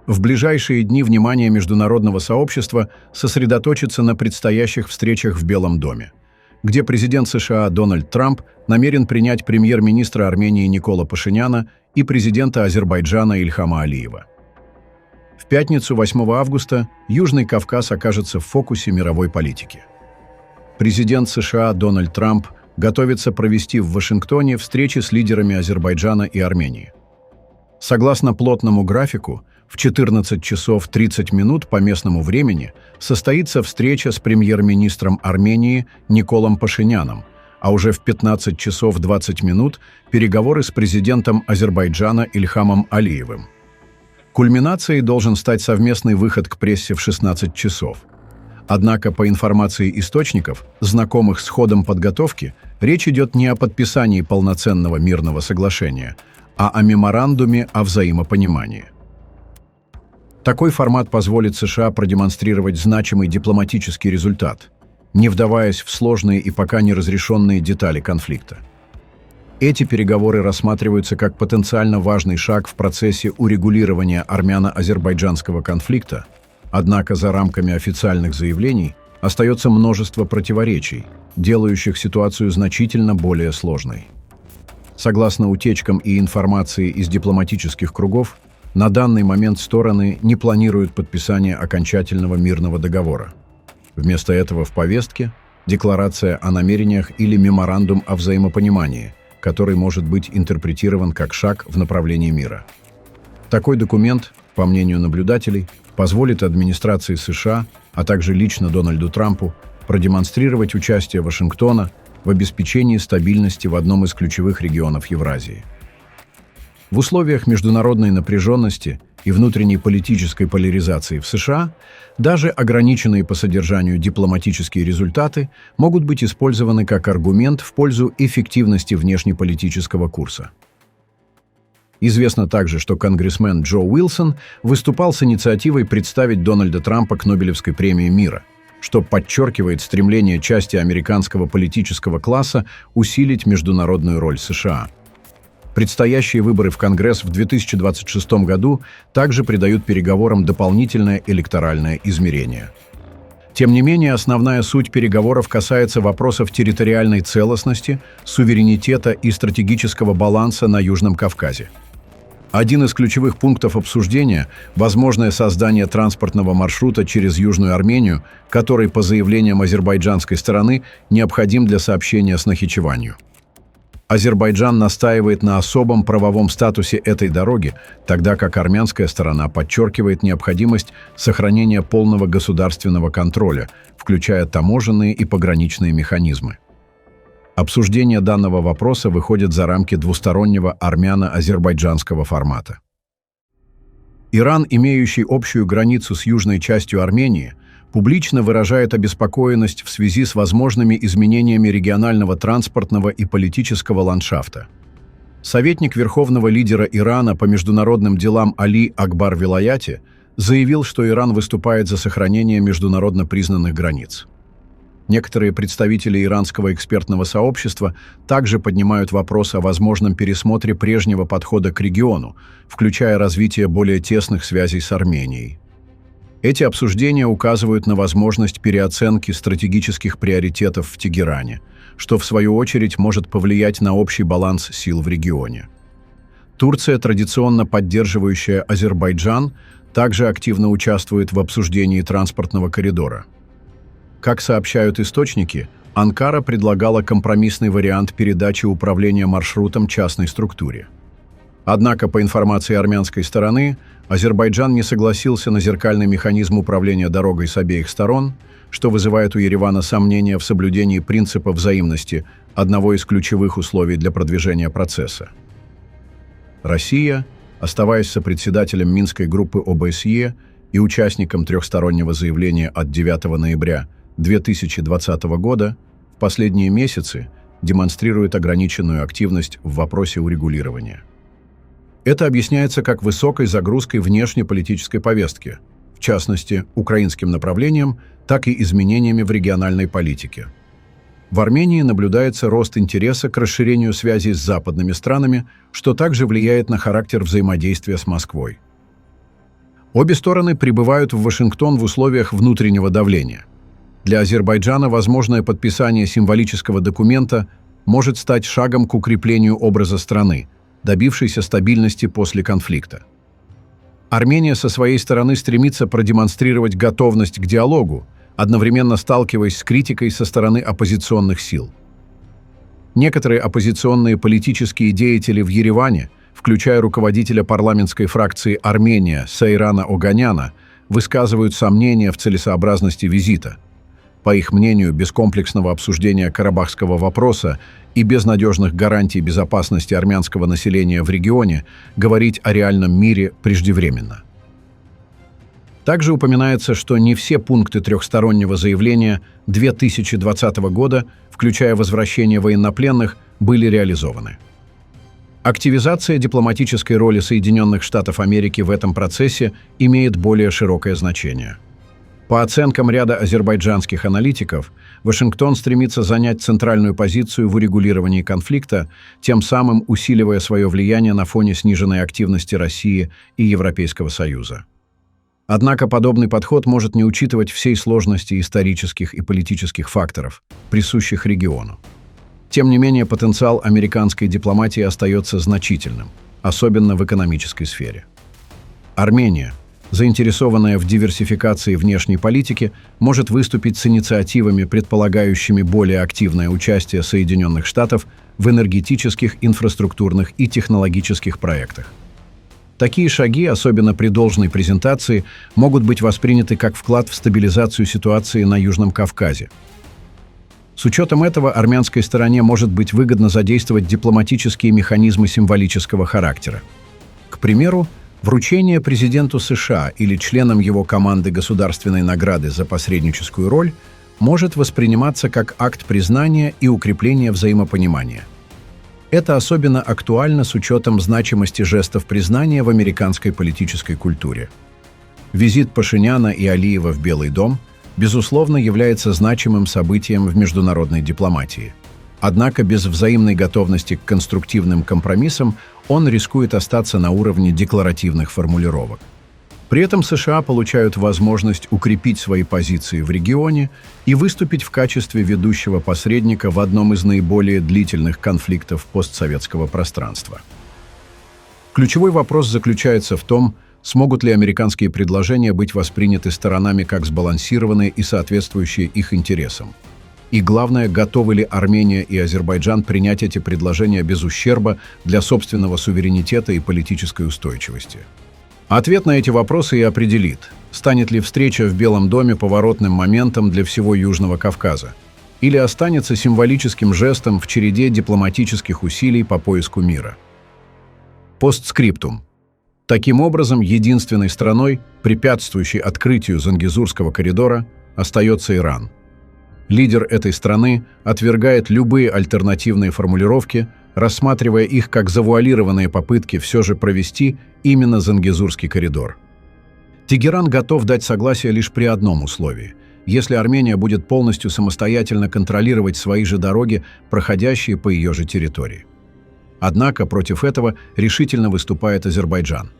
В ближайшие дни внимание международного сообщества сосредоточится на предстоящих встречах в Белом доме, где президент США Дональд Трамп намерен принять премьер-министра Армении Никола Пашиняна и президента Азербайджана Ильхама Алиева. В пятницу, 8 августа, Южный Кавказ окажется в фокусе мировой политики. Президент США Дональд Трамп готовится провести в Вашингтоне встречи с лидерами Азербайджана и Армении. Согласно плотному графику, в 14 часов 30 минут по местному времени состоится встреча с премьер-министром Армении Николом Пашиняном, а уже в 15 часов 20 минут переговоры с президентом Азербайджана Ильхамом Алиевым. Кульминацией должен стать совместный выход к прессе в 16 часов. Однако, по информации источников, знакомых с ходом подготовки, речь идет не о подписании полноценного мирного соглашения, а о меморандуме о взаимопонимании. Такой формат позволит США продемонстрировать значимый дипломатический результат, не вдаваясь в сложные и пока не разрешенные детали конфликта. Эти переговоры рассматриваются как потенциально важный шаг в процессе урегулирования армяно-азербайджанского конфликта, однако за рамками официальных заявлений остается множество противоречий, делающих ситуацию значительно более сложной. Согласно утечкам и информации из дипломатических кругов, на данный момент стороны не планируют подписание окончательного мирного договора. Вместо этого в повестке – декларация о намерениях или меморандум о взаимопонимании, который может быть интерпретирован как шаг в направлении мира. Такой документ, по мнению наблюдателей, позволит администрации США, а также лично Дональду Трампу, продемонстрировать участие Вашингтона в обеспечении стабильности в одном из ключевых регионов Евразии. В условиях международной напряженности и внутренней политической поляризации в США даже ограниченные по содержанию дипломатические результаты могут быть использованы как аргумент в пользу эффективности внешнеполитического курса. Известно также, что конгрессмен Джо Уилсон выступал с инициативой представить Дональда Трампа к Нобелевской премии мира, что подчеркивает стремление части американского политического класса усилить международную роль США. Предстоящие выборы в Конгресс в 2026 году также придают переговорам дополнительное электоральное измерение. Тем не менее, основная суть переговоров касается вопросов территориальной целостности, суверенитета и стратегического баланса на Южном Кавказе. Один из ключевых пунктов обсуждения – возможное создание транспортного маршрута через Южную Армению, который, по заявлениям азербайджанской стороны, необходим для сообщения с Нахичеванью. Азербайджан настаивает на особом правовом статусе этой дороги, тогда как армянская сторона подчеркивает необходимость сохранения полного государственного контроля, включая таможенные и пограничные механизмы. Обсуждение данного вопроса выходит за рамки двустороннего армяно-азербайджанского формата. Иран, имеющий общую границу с южной частью Армении, публично выражает обеспокоенность в связи с возможными изменениями регионального транспортного и политического ландшафта. Советник верховного лидера Ирана по международным делам Али Акбар Вилаяти заявил, что Иран выступает за сохранение международно признанных границ. Некоторые представители иранского экспертного сообщества также поднимают вопрос о возможном пересмотре прежнего подхода к региону, включая развитие более тесных связей с Арменией. Эти обсуждения указывают на возможность переоценки стратегических приоритетов в Тегеране, что в свою очередь может повлиять на общий баланс сил в регионе. Турция, традиционно поддерживающая Азербайджан, также активно участвует в обсуждении транспортного коридора. Как сообщают источники, Анкара предлагала компромиссный вариант передачи управления маршрутом частной структуре. Однако, по информации армянской стороны, Азербайджан не согласился на зеркальный механизм управления дорогой с обеих сторон, что вызывает у Еревана сомнения в соблюдении принципа взаимности, одного из ключевых условий для продвижения процесса. Россия, оставаясь сопредседателем Минской группы ОБСЕ и участником трехстороннего заявления от 9 ноября 2020 года, в последние месяцы демонстрирует ограниченную активность в вопросе урегулирования. Это объясняется как высокой загрузкой внешнеполитической повестки, в частности, украинским направлением, так и изменениями в региональной политике. В Армении наблюдается рост интереса к расширению связей с западными странами, что также влияет на характер взаимодействия с Москвой. Обе стороны прибывают в Вашингтон в условиях внутреннего давления. Для Азербайджана возможное подписание символического документа может стать шагом к укреплению образа страны, добившейся стабильности после конфликта. Армения со своей стороны стремится продемонстрировать готовность к диалогу, одновременно сталкиваясь с критикой со стороны оппозиционных сил. Некоторые оппозиционные политические деятели в Ереване, включая руководителя парламентской фракции «Армения» Сайрана Оганяна, высказывают сомнения в целесообразности визита. По их мнению, без комплексного обсуждения карабахского вопроса и без надежных гарантий безопасности армянского населения в регионе говорить о реальном мире преждевременно. Также упоминается, что не все пункты трехстороннего заявления 2020 года, включая возвращение военнопленных, были реализованы. Активизация дипломатической роли Соединенных Штатов Америки в этом процессе имеет более широкое значение. По оценкам ряда азербайджанских аналитиков, Вашингтон стремится занять центральную позицию в урегулировании конфликта, тем самым усиливая свое влияние на фоне сниженной активности России и Европейского Союза. Однако подобный подход может не учитывать всей сложности исторических и политических факторов, присущих региону. Тем не менее, потенциал американской дипломатии остается значительным, особенно в экономической сфере. Армения, заинтересованная в диверсификации внешней политики, может выступить с инициативами, предполагающими более активное участие Соединенных Штатов в энергетических, инфраструктурных и технологических проектах. Такие шаги, особенно при должной презентации, могут быть восприняты как вклад в стабилизацию ситуации на Южном Кавказе. С учетом этого армянской стороне может быть выгодно задействовать дипломатические механизмы символического характера. К примеру, вручение президенту США или членам его команды государственной награды за посредническую роль может восприниматься как акт признания и укрепления взаимопонимания. Это особенно актуально с учетом значимости жестов признания в американской политической культуре. Визит Пашиняна и Алиева в Белый дом, безусловно, является значимым событием в международной дипломатии. Однако без взаимной готовности к конструктивным компромиссам он рискует остаться на уровне декларативных формулировок. При этом США получают возможность укрепить свои позиции в регионе и выступить в качестве ведущего посредника в одном из наиболее длительных конфликтов постсоветского пространства. Ключевой вопрос заключается в том, смогут ли американские предложения быть восприняты сторонами как сбалансированные и соответствующие их интересам. И главное, готовы ли Армения и Азербайджан принять эти предложения без ущерба для собственного суверенитета и политической устойчивости. Ответ на эти вопросы и определит, станет ли встреча в Белом доме поворотным моментом для всего Южного Кавказа, или останется символическим жестом в череде дипломатических усилий по поиску мира. Постскриптум. Таким образом, единственной страной, препятствующей открытию Зангезурского коридора, остается Иран. Лидер этой страны отвергает любые альтернативные формулировки, рассматривая их как завуалированные попытки все же провести именно Зангезурский коридор. Тегеран готов дать согласие лишь при одном условии – если Армения будет полностью самостоятельно контролировать свои же дороги, проходящие по ее же территории. Однако против этого решительно выступает Азербайджан.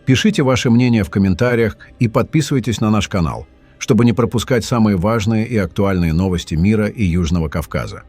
Пишите ваше мнение в комментариях и подписывайтесь на наш канал, чтобы не пропускать самые важные и актуальные новости мира и Южного Кавказа.